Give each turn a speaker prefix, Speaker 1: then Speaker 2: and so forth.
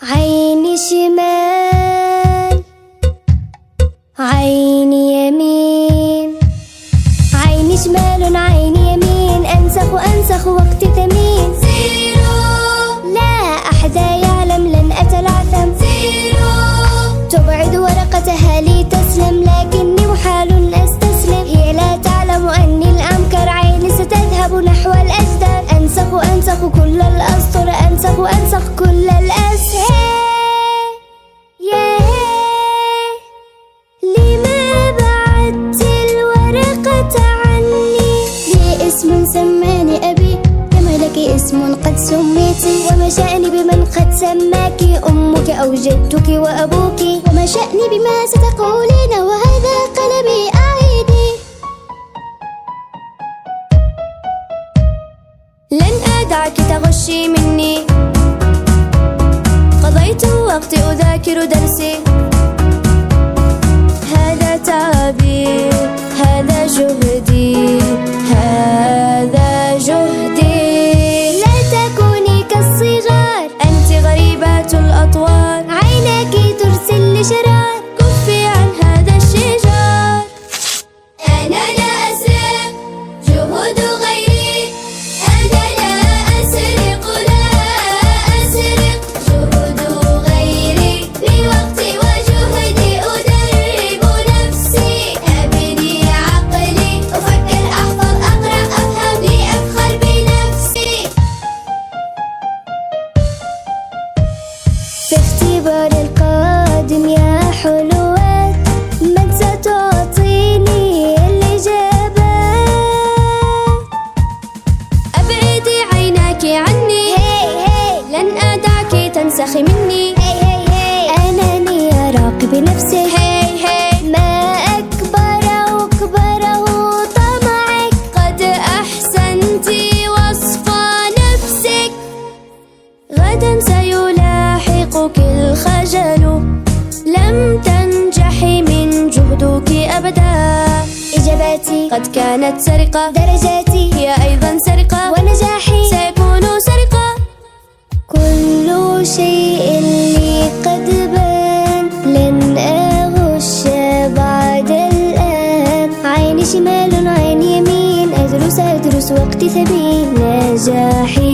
Speaker 1: عيني شمال، عيني يمين، عيني شمال عيني يمين، أنسخ وقتي ثمين. زيرو، لا أحد يعلم لن أتلعثم. زيرو، تبعد ورقتها لتسلم، لكني محال أستسلم. هي لا تعلم أني الأمكر، عيني ستذهب نحو الأجدر. أنسخ كل الأسطر، أنسخ كل الأسهال. لما بعدت الورقة عني؟ لي اسم سماني أبي، كما لك اسم قد سميتي. وما شأني بمن قد سماك أمك أو جدك وأبوك؟ وما شأني بما ستقولين وهذا قلبي أعيدي. لن أدعك تغشي مني، قضيت وقتي أذاكر درسي. هذا تعبي، هذا جهدي، هذا جهدي. لا تكوني كالصغار، أنت غريبة الأطوار. عيناك ترسل لشرار، كفي عن هذا الشجار. أنا لا أسرق جهود غيري، أنا لا أسرق، لا أسرق جهود غيري. بوقتي وجهدي أدرب نفسي، أبني عقلي، أفكر، أحفظ، أقرأ، أفهم، لأفخر بنفسي. في اختبار القادم يا حلوات، من ستعطيني الإجابات؟ أبعدي عيناك عني، لن أدعك تنسخي مني. أناني راقب نفسي، ما أكبره طمعك. قد أحسنت وصف نفسك، غدا سيلاحقك الخجل. لم تنجحي من جهدك أبدا. إجاباتي قد كانت سرقة، درجاتي هي أيضا سرقة، ونجاحي سيكون سرقة. كل شيء لي قد بان، لن أغش بعد الآن. عيني شمال عيني يمين، أدرس وقتي ثمين. نجاحي